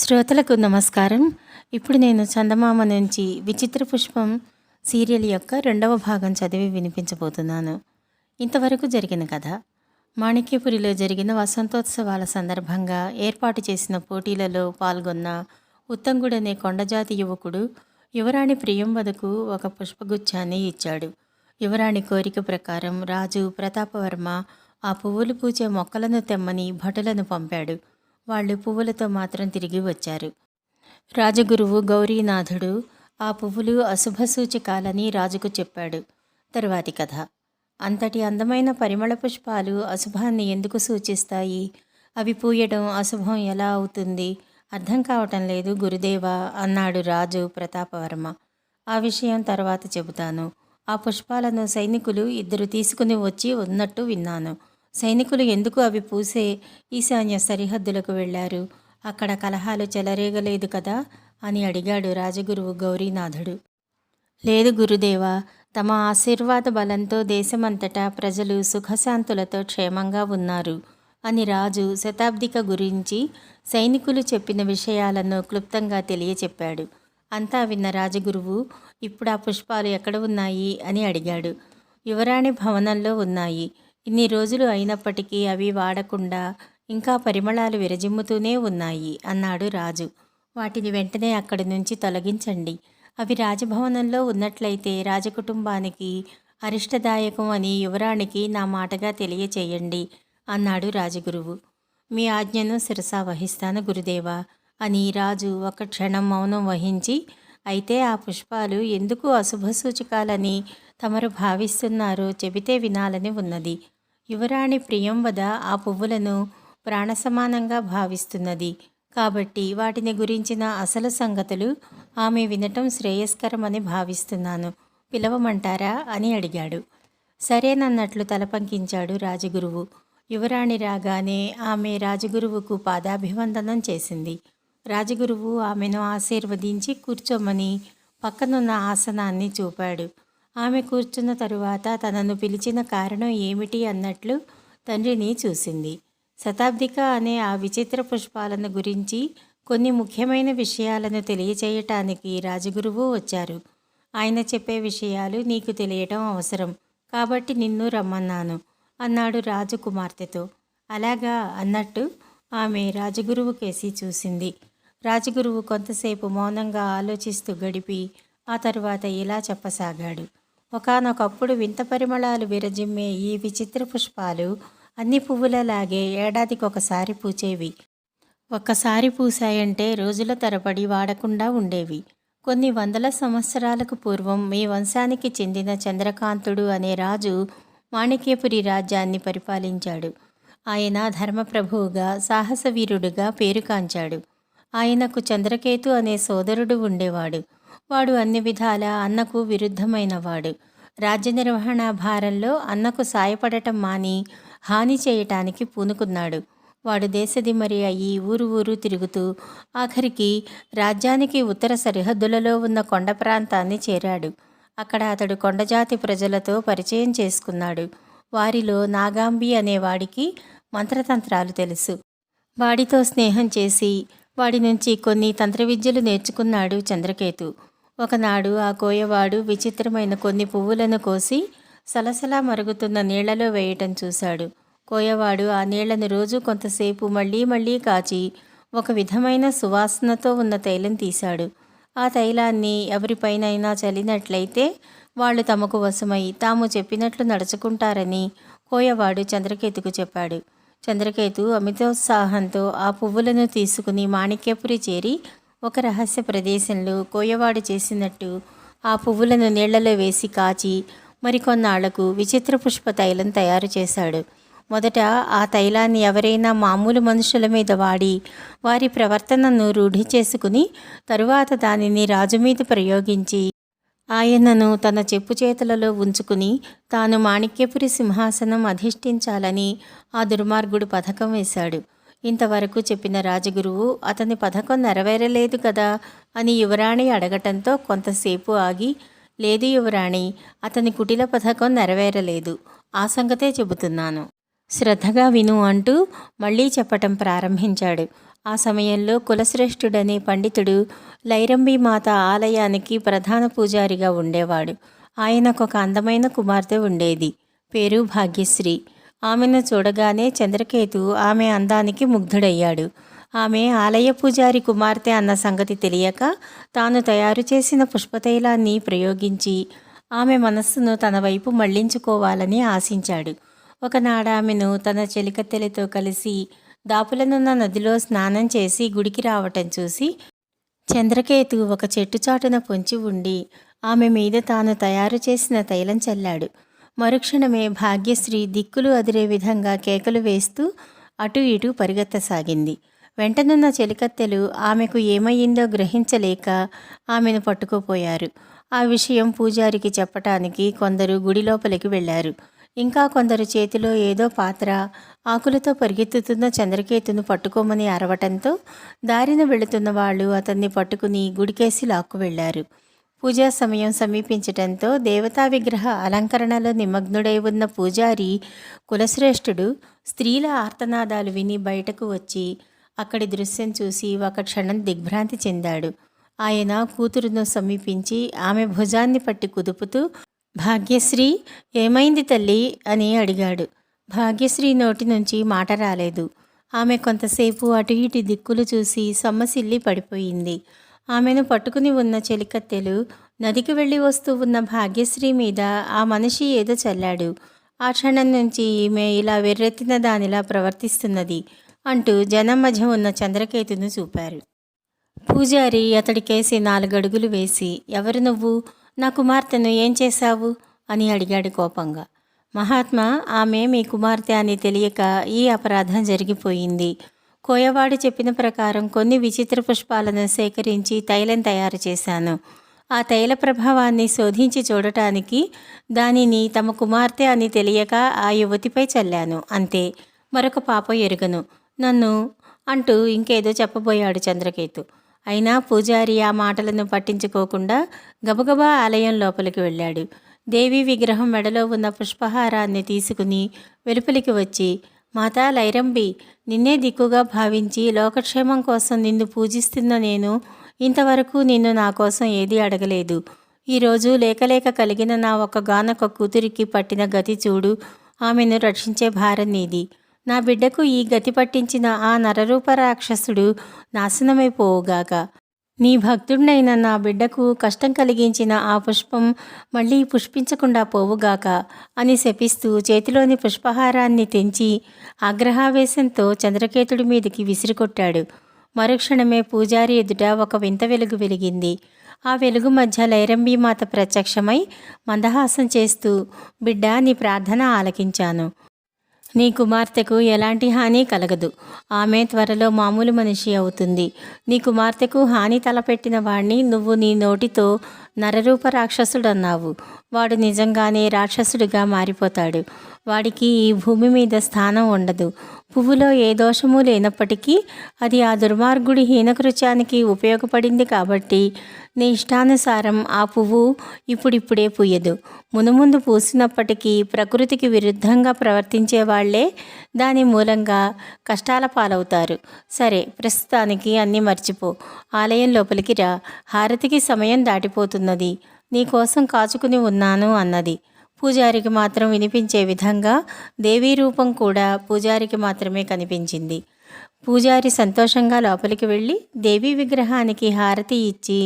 శ్రోతలకు నమస్కారం. ఇప్పుడు నేను చందమామ నుంచి విచిత్ర పుష్పం సీరియల్ యొక్క రెండవ భాగం చదివి వినిపించబోతున్నాను. ఇంతవరకు జరిగిన కథ. మాణిక్యపురిలో జరిగిన వసంతోత్సవాల సందర్భంగా ఏర్పాటు చేసిన పోటీలలో పాల్గొన్న ఉత్తంగుడు అనే కొండజాతి యువకుడు యువరాణి ప్రియంవదకు ఒక పుష్పగుచ్ఛాన్ని ఇచ్చాడు. యువరాణి కోరిక ప్రకారం రాజు ప్రతాపవర్మ ఆ పువ్వులు పూచే మొక్కలను తెమ్మని భటులను పంపాడు. వాళ్ళు పువ్వులతో మాత్రం తిరిగి వచ్చారు. రాజగురువు గౌరీనాథుడు ఆ పువ్వులు అశుభసూచకాలని రాజుకు చెప్పాడు. తరువాతి కథ. అంతటి అందమైన పరిమళ పుష్పాలు అశుభాన్ని ఎందుకు సూచిస్తాయి? అవి పూయడం అశుభం ఎలా అవుతుంది? అర్థం కావటం లేదు గురుదేవా అన్నాడు రాజు ప్రతాపవర్మ. ఆ విషయం తర్వాత చెబుతాను. ఆ పుష్పాలను సైనికులు 2 తీసుకుని వచ్చి ఉన్నట్టు విన్నాను. సైనికులు ఎందుకు అవి పూసే ఈశాన్య సరిహద్దులకు వెళ్ళారు? అక్కడ కలహాలు చెలరేగలేదు కదా అని అడిగాడు రాజగురువు గౌరీనాథుడు. లేదు గురుదేవా, తమ ఆశీర్వాద బలంతో దేశమంతటా ప్రజలు సుఖశాంతులతో క్షేమంగా ఉన్నారు అని రాజు శతాబ్దిక గురించి సైనికులు చెప్పిన విషయాలను క్లుప్తంగా తెలియచెప్పాడు. అంతా విన్న రాజగురువు ఇప్పుడు ఆ పుష్పాలు ఎక్కడ ఉన్నాయి అని అడిగాడు. యువరాణి భవనంలో ఉన్నాయి. ఇన్ని రోజులు అయినప్పటికీ అవి వాడకుండా ఇంకా పరిమళాలు విరజిమ్ముతూనే ఉన్నాయి అన్నాడు రాజు. వాటిని వెంటనే అక్కడి నుంచి తొలగించండి. అవి రాజభవనంలో ఉన్నట్లయితే రాజకుటుంబానికి అరిష్టదాయకం అని యువరాణికి నా మాటగా తెలియచేయండి అన్నాడు రాజగురువు. మీ ఆజ్ఞను శిరసా వహిస్తాను గురుదేవా అని రాజు ఒక క్షణం మౌనం వహించి, అయితే ఆ పుష్పాలు ఎందుకు అశుభసూచకాలని తమరు భావిస్తున్నారో చెబితే వినాలని ఉన్నది. యువరాణి ప్రియంవద ఆ పువ్వులను ప్రాణసమానంగా భావిస్తున్నది కాబట్టి వాటిని గురించిన అసలు సంగతులు ఆమె వినటం శ్రేయస్కరమని భావిస్తున్నాను. పిలవమంటారా అని అడిగాడు. సరేనన్నట్లు తలపంకించాడు రాజగురువు. యువరాణి రాగానే ఆమె రాజగురువుకు పాదాభివందనం చేసింది. రాజగురువు ఆమెను ఆశీర్వదించి కూర్చోమని పక్కనున్న ఆసనాన్ని చూపాడు. ఆమె కూర్చున్న తరువాత తనను పిలిచిన కారణం ఏమిటి అన్నట్లు తండ్రిని చూసింది. శతాబ్దిక అనే ఆ విచిత్ర పుష్పాలను గురించి కొన్ని ముఖ్యమైన విషయాలను తెలియచేయటానికి రాజగురువు వచ్చారు. ఆయన చెప్పే విషయాలు నీకు తెలియటం అవసరం కాబట్టి నిన్ను రమ్మన్నాను అన్నాడు రాజు కుమార్తెతో. అలాగా అన్నట్టు ఆమె రాజగురువు కేసి చూసింది. రాజగురువు కొంతసేపు మౌనంగా ఆలోచిస్తూ గడిపి ఆ తరువాత ఇలా చెప్పసాగాడు. ఒకానొకప్పుడు వింత పరిమళాలు విరజిమ్మే ఈ విచిత్ర పుష్పాలు అన్ని పువ్వులలాగే ఏడాదికొకసారి పూచేవి. ఒక్కసారి పూసాయంటే రోజుల తరబడి వాడకుండా ఉండేవి. కొన్ని వందల సంవత్సరాలకు పూర్వం మీ వంశానికి చెందిన చంద్రకాంతుడు అనే రాజు మాణిక్యపురి రాజ్యాన్ని పరిపాలించాడు. ఆయన ధర్మప్రభువుగా సాహసవీరుడుగా పేరుకాంచాడు. ఆయనకు చంద్రకేతు అనే సోదరుడు ఉండేవాడు. వాడు అన్ని విధాల అన్నకు విరుద్ధమైనవాడు. రాజ్య నిర్వహణ భారంలో అన్నకు సాయపడటం మాని హాని చేయటానికి పూనుకున్నాడు. వాడు దేశదిమ్మరి అయ్యి ఊరు ఊరు తిరుగుతూ ఆఖరికి రాజ్యానికి ఉత్తర సరిహద్దులలో ఉన్న కొండ ప్రాంతాన్ని చేరాడు. అక్కడ అతడు కొండజాతి ప్రజలతో పరిచయం చేసుకున్నాడు. వారిలో నాగాంబి అనేవాడికి మంత్రతంత్రాలు తెలుసు. వాడితో స్నేహం చేసి వాడి నుంచి కొన్ని తంత్రవిద్యలు నేర్చుకున్నాడు చంద్రకేతు. ఒకనాడు ఆ కోయవాడు విచిత్రమైన కొన్ని పువ్వులను కోసి సలసలా మరుగుతున్న నీళ్లలో వేయటం చూశాడు. కోయవాడు ఆ నీళ్లను రోజు కొంతసేపు మళ్ళీ మళ్ళీ కాచి ఒక విధమైన సువాసనతో ఉన్న తైలం తీశాడు. ఆ తైలాన్ని ఎవరిపైనైనా చల్లినట్లయితే వాళ్ళు తమకు వశమై తాము చెప్పినట్లు నడుచుకుంటారని కోయవాడు చంద్రకేతుకు చెప్పాడు. చంద్రకేతు అమితోత్సాహంతో ఆ పువ్వులను తీసుకుని మాణిక్యపురి చేరి ఒక రహస్య ప్రదేశంలో కోయవాడు చేసినట్టు ఆ పువ్వులను నీళ్లలో వేసి కాచి మరికొన్నాళ్లకు విచిత్ర పుష్ప తైలం తయారు చేశాడు. మొదట ఆ తైలాన్ని ఎవరైనా మామూలు మనుషుల మీద వాడి వారి ప్రవర్తనను రూఢి చేసుకుని తరువాత దానిని రాజు మీద ప్రయోగించి ఆయనను తన చెప్పు చేతులలో ఉంచుకుని తాను మాణిక్యపురి సింహాసనం అధిష్ఠించాలని ఆ దుర్మార్గుడు పథకం వేశాడు. ఇంతవరకు చెప్పిన రాజగురువు అతని పథకం నెరవేరలేదు కదా అని యువరాణి అడగటంతో కొంతసేపు ఆగి, లేదు యువరాణి, అతని కుటిల పథకం నెరవేరలేదు. ఆ సంగతే చెబుతున్నాను. శ్రద్ధగా విను అంటూ మళ్ళీ చెప్పటం ప్రారంభించాడు. ఆ సమయంలో కులశ్రేష్ఠుడనే పండితుడు లైరంబి మాత ఆలయానికి ప్రధాన పూజారిగా ఉండేవాడు. ఆయనకు ఒక అందమైన కుమార్తె ఉండేది. పేరు భాగ్యశ్రీ. ఆమెను చూడగానే చంద్రకేతు ఆమె అందానికి ముగ్ధుడయ్యాడు. ఆమె ఆలయ పూజారి కుమార్తె అన్న సంగతి తెలియక తాను తయారు చేసిన పుష్పతైలాన్ని ప్రయోగించి ఆమె మనస్సును తన వైపు మళ్లించుకోవాలని ఆశించాడు. ఒకనాడు ఆమెను తన చెలికత్తెలతో కలిసి దాపులనున్న నదిలో స్నానం చేసి గుడికి రావటం చూసి చంద్రకేతు ఒక చెట్టు చాటున పొంచి ఉండి ఆమె మీద తాను తయారు చేసిన తైలం చల్లాడు. మరుక్షణమే భాగ్యశ్రీ దిక్కులు అదిరే విధంగా కేకలు వేస్తూ అటు ఇటు పరిగెత్తసాగింది. వెంటనున్న చెలికత్తెలు ఆమెకు ఏమయ్యిందో గ్రహించలేక ఆమెను పట్టుకుపోయారు. ఆ విషయం పూజారికి చెప్పటానికి కొందరు గుడి లోపలికి వెళ్ళారు. ఇంకా కొందరు చేతిలో ఏదో పాత్ర, ఆకులతో పరిగెత్తుతున్న చంద్రకేతును పట్టుకోమని అరవటంతో దారిన వెళుతున్న వాళ్ళు అతన్ని పట్టుకుని గుడికేసి లాక్కు వెళ్లారు. పూజా సమయం సమీపించటంతో దేవతా విగ్రహ అలంకరణలో నిమగ్నుడై ఉన్న పూజారి కులశ్రేష్ఠుడు స్త్రీల ఆర్తనాదాలు విని బయటకు వచ్చి అక్కడి దృశ్యం చూసి ఒక క్షణం దిగ్భ్రాంతి చెందాడు. ఆయన కూతురును సమీపించి ఆమె భుజాన్ని పట్టి కుదుపుతూ, భాగ్యశ్రీ, ఏమైంది తల్లి అని అడిగాడు. భాగ్యశ్రీ నోటి నుంచి మాట రాలేదు. ఆమె కొంతసేపు అటు ఇటు దిక్కులు చూసి సొమ్మసిల్లి పడిపోయింది. ఆమెను పట్టుకుని ఉన్న చెలికత్తెలు నదికి వెళ్ళి వస్తూ ఉన్న భాగ్యశ్రీ మీద ఆ మనిషి ఏదో చల్లాడు. ఆ క్షణం నుంచి ఈమె ఇలా వెర్రెత్తిన దానిలా ప్రవర్తిస్తున్నది అంటూ జనం మధ్య ఉన్న చంద్రకేతును చూపారు. పూజారి అతడికేసి 4 అడుగులు వేసి, ఎవరు నువ్వు? నా కుమార్తెను ఏం చేశావు అని అడిగాడు కోపంగా. మహాత్మా, ఆమె మీ కుమార్తె అని తెలియక ఈ అపరాధం జరిగిపోయింది. కోయవాడు చెప్పిన ప్రకారం కొన్ని విచిత్ర పుష్పాలను సేకరించి తైలం తయారు చేశాను. ఆ తైల ప్రభావాన్ని శోధించి చూడటానికి దానిని తమ కుమార్తె అని తెలియక ఆ యువతిపై చల్లాను, అంతే. మరొక పాప ఎరుగను. నన్ను అంటూ ఇంకేదో చెప్పబోయాడు చంద్రకేతు. అయినా పూజారి ఆ మాటలను పట్టించుకోకుండా గబగబా ఆలయం లోపలికి వెళ్ళాడు. దేవి విగ్రహం మెడలో ఉన్న పుష్పహారాన్ని తీసుకుని వెలుపలికి వచ్చి, మాతా లైరంబి, నిన్నే దిక్కుగా భావించి లోకక్షేమం కోసం నిన్ను పూజిస్తున్న నేను ఇంతవరకు నిన్ను నా కోసం ఏదీ అడగలేదు. ఈరోజు లేకలేక కలిగిన నా ఒక్కగానొక్క కూతురికి పట్టిన గతి చూడు. ఆమెను రక్షించే భారం నీది. నా బిడ్డకు ఈ గతి పట్టించిన ఆ నరరూప రాక్షసుడు నాశనమైపోవుగాక. నీ భక్తుడినైన నా బిడ్డకు కష్టం కలిగించిన ఆ పుష్పం మళ్ళీ పుష్పించకుండా పోవుగాక అని శపిస్తూ చేతిలోని పుష్పహారాన్ని తెంచి ఆగ్రహావేశంతో చంద్రకేతుడి మీదకి విసిరికొట్టాడు. మరుక్షణమే పూజారి ఎదుట ఒక వింత వెలుగు వెలిగింది. ఆ వెలుగు మధ్య లైరంబి మాత ప్రత్యక్షమై మందహాసం చేస్తూ, బిడ్డ, నీ ప్రార్థన ఆలకించాను. నీ కుమార్తెకు ఎలాంటి హాని కలగదు. ఆమె త్వరలో మామూలు మనిషి అవుతుంది. నీ కుమార్తెకు హాని తలపెట్టిన వాణ్ణి నువ్వు నీ నోటితో నరరూప రాక్షసుడన్నావు. వాడు నిజంగానే రాక్షసుడిగా మారిపోతాడు. వాడికి ఈ భూమి మీద స్థానం ఉండదు. పువ్వులో ఏ దోషము లేనప్పటికీ అది ఆ దుర్మార్గుడి హీనకృత్యానికి ఉపయోగపడింది కాబట్టి నీ ఇష్టానుసారం ఆ పువ్వు ఇప్పుడిప్పుడే పూయదు. మునుముందు పూసినప్పటికీ ప్రకృతికి విరుద్ధంగా ప్రవర్తించే వాళ్లే దాని మూలంగా కష్టాల పాలవుతారు. సరే, ప్రస్తుతానికి అన్నీ మర్చిపో. ఆలయం లోపలికి రా. హారతికి సమయం దాటిపోతున్నది. నీ కోసం కాచుకుని ఉన్నాను అన్నది. పూజారికి మాత్రం వినిపించే విధంగా దేవీ రూపం కూడా పూజారికి మాత్రమే కనిపించింది. పూజారి సంతోషంగా లోపలికి వెళ్ళి దేవీ విగ్రహానికి హారతి ఇచ్చి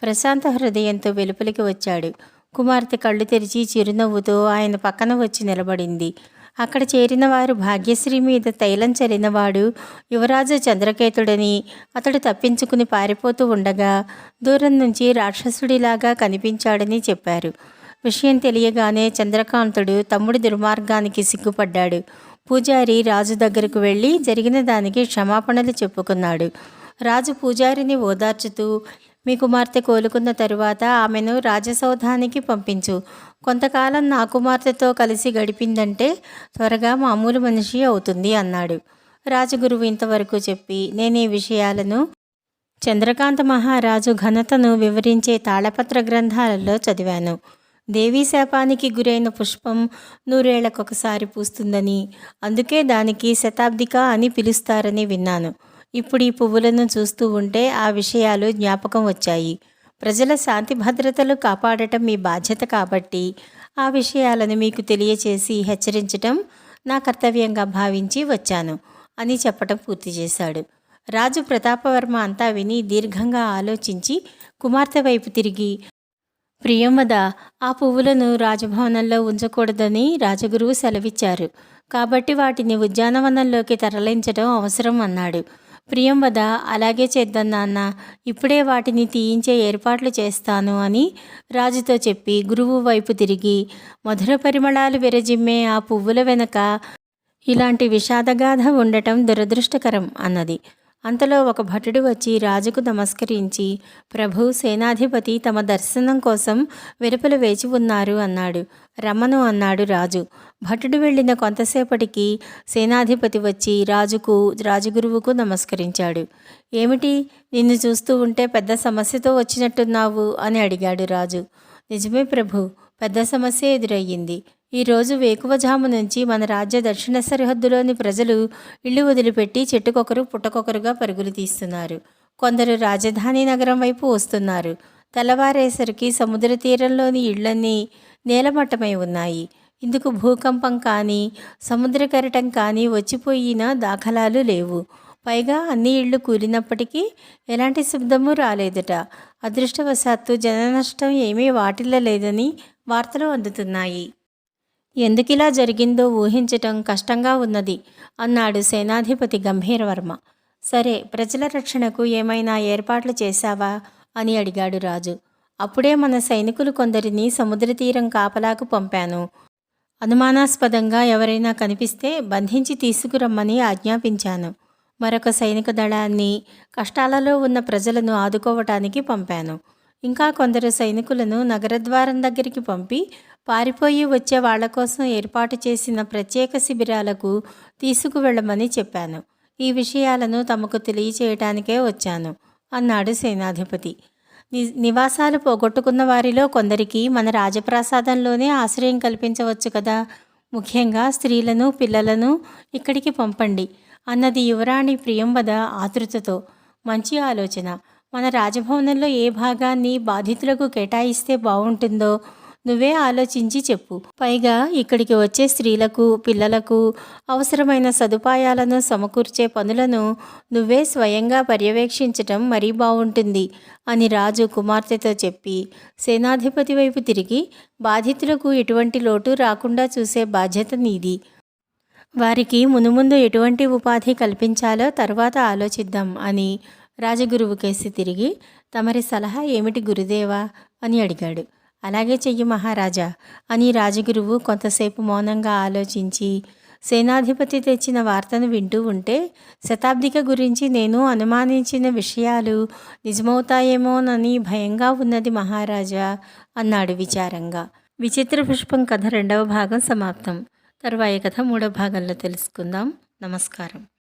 ప్రశాంత హృదయంతో వెలుపలికి వచ్చాడు. కుమార్తె కళ్ళు తెరిచి చిరునవ్వుతో ఆయన పక్కన వచ్చి నిలబడింది. అక్కడ చేరిన వారు భాగ్యశ్రీ మీద తైలం చల్లినవాడు యువరాజు చంద్రకేతుడని, అతడు తప్పించుకుని పారిపోతూ ఉండగా దూరం నుంచి రాక్షసుడిలాగా కనిపించాడని చెప్పారు. విషయం తెలియగానే చంద్రకాంతుడు తమ్ముడి దుర్మార్గానికి సిగ్గుపడ్డాడు. పూజారి రాజు దగ్గరకు వెళ్ళి జరిగిన దానికి క్షమాపణలు చెప్పుకున్నాడు. రాజు పూజారిని ఓదార్చుతూ, మీ కుమార్తె కోలుకున్న తరువాత ఆమెను రాజసౌధానికి పంపించు. కొంతకాలం నా కుమార్తెతో కలిసి గడిపిందంటే త్వరగా మామూలు మనిషి అవుతుంది అన్నాడు. రాజగురువు ఇంతవరకు చెప్పి నేను ఈ విషయాలను చంద్రకాంత మహారాజు ఘనతను వివరించే తాళపత్ర గ్రంథాలలో చదివాను. దేవీ శాపానికి గురైన పుష్పం 100 ఏళ్లకొకసారి పూస్తుందని, అందుకే దానికి శతాబ్దిక అని పిలుస్తారని విన్నాను. ఇప్పుడు ఈ పువ్వులను చూస్తూ ఉంటే ఆ విషయాలు జ్ఞాపకం వచ్చాయి. ప్రజల శాంతి భద్రతలు కాపాడటం మీ బాధ్యత కాబట్టి ఆ విషయాలను మీకు తెలియచేసి హెచ్చరించటం నా కర్తవ్యంగా భావించి వచ్చాను అని చెప్పటం పూర్తి చేశాడు. రాజు ప్రతాపవర్మ అంతా విని దీర్ఘంగా ఆలోచించి కుమార్తె వైపు తిరిగి, ప్రియంవద, ఆ పువ్వులను రాజభవనంలో ఉంచకూడదని రాజగురువు సెలవిచ్చారు. కాబట్టి వాటిని ఉద్యానవనంలోకి తరలించడం అవసరం అన్నాడు. ప్రియంవద, అలాగే చేద్దాం నాన్న, ఇప్పుడే వాటిని తీయించే ఏర్పాట్లు చేస్తాను అని రాజుతో చెప్పి గురువు వైపు తిరిగి, మధుర పరిమళాలు విరజిమ్మే ఆ పువ్వుల వెనక ఇలాంటి విషాదగాథ ఉండటం దురదృష్టకరం అన్నది. అంతలో ఒక భటుడు వచ్చి రాజుకు నమస్కరించి, ప్రభు, సేనాధిపతి తమ దర్శనం కోసం వెలుపల వేచి ఉన్నారు అన్నాడు. రమ్మను అన్నాడు రాజు. భటుడు వెళ్ళిన కొంతసేపటికి సేనాధిపతి వచ్చి రాజగురువుకు నమస్కరించాడు. ఏమిటి, నిన్ను చూస్తూ ఉంటే పెద్ద సమస్యతో వచ్చినట్టున్నావు అని అడిగాడు రాజు. నిజమే ప్రభు, పెద్ద సమస్య ఎదురయ్యింది. ఈరోజు వేకువజాము నుంచి మన రాజ్య దక్షిణ సరిహద్దులోని ప్రజలు ఇళ్ళు వదిలిపెట్టి చెట్టుకొకరు పుట్టకొకరుగా పరుగులు తీస్తున్నారు. కొందరు రాజధాని నగరం వైపు వస్తున్నారు. తెల్లవారేసరికి సముద్ర తీరంలోని ఇళ్లన్నీ నేలమట్టమై ఉన్నాయి. ఇందుకు భూకంపం కానీ సముద్ర కెరటం కానీ వచ్చిపోయిన దాఖలాలు లేవు. పైగా అన్ని ఇళ్ళు కూలినప్పటికీ ఎలాంటి శబ్దమూ రాలేదట. అదృష్టవశాత్తు జననష్టం ఏమీ వాటిల్లలేదని వార్తలు అందుతున్నాయి. ఎందుకిలా జరిగిందో ఊహించటం కష్టంగా ఉన్నది అన్నాడు సేనాధిపతి గంభీరవర్మ. సరే, ప్రజల రక్షణకు ఏమైనా ఏర్పాట్లు చేశావా అని అడిగాడు రాజు. అప్పుడే మన సైనికులు కొందరిని సముద్ర తీరం కాపలాకు పంపాను. అనుమానాస్పదంగా ఎవరైనా కనిపిస్తే బంధించి తీసుకురమ్మని ఆజ్ఞాపించాను. మరొక సైనిక దళాన్ని కష్టాలలో ఉన్న ప్రజలను ఆదుకోవటానికి పంపాను. ఇంకా కొందరు సైనికులను నగరద్వారం దగ్గరికి పంపి పారిపోయి వచ్చే వాళ్ల కోసం ఏర్పాటు చేసిన ప్రత్యేక శిబిరాలకు తీసుకువెళ్ళమని చెప్పాను. ఈ విషయాలను తమకు తెలియచేయటానికే వచ్చాను అన్నాడు సేనాధిపతి. నివాసాలు పోగొట్టుకున్న వారిలో కొందరికి మన రాజప్రాసాదంలోనే ఆశ్రయం కల్పించవచ్చు కదా. ముఖ్యంగా స్త్రీలను, పిల్లలను ఇక్కడికి పంపండి అన్నది యువరాణి ప్రియంవద ఆతృతతో. మంచి ఆలోచన. మన రాజభవనంలో ఏ భాగాన్ని బాధితులకు కేటాయిస్తే బాగుంటుందో నువ్వే ఆలోచించి చెప్పు. పైగా ఇక్కడికి వచ్చే స్త్రీలకు, పిల్లలకు అవసరమైన సదుపాయాలను సమకూర్చే పనులను నువ్వే స్వయంగా పర్యవేక్షించటం మరీ బాగుంటుంది అని రాజు కుమార్తెతో చెప్పి సేనాధిపతి వైపు తిరిగి, బాధితులకు ఎటువంటి లోటు రాకుండా చూసే బాధ్యత నీది. వారికి మునుముందు ఎటువంటి ఉపాధి కల్పించాలో తరువాత ఆలోచిద్దాం అని రాజగురువు కేసి తిరిగి, తమరి సలహా ఏమిటి గురుదేవా అని అడిగాడు. అలాగే చెయ్యి మహారాజా అని రాజగురువు కొంతసేపు మౌనంగా ఆలోచించి సేనాధిపతి తెచ్చిన వార్తను వింటూ ఉంటే, శతాబ్దిక గురించి నేను అనుమానించిన విషయాలు నిజమవుతాయేమోనని భయంగా ఉన్నది మహారాజా అన్నాడు విచారంగా. విచిత్ర పుష్పం కథ 2వ భాగం సమాప్తం. తరువాయి కథ 3వ భాగంలో తెలుసుకుందాం. నమస్కారం.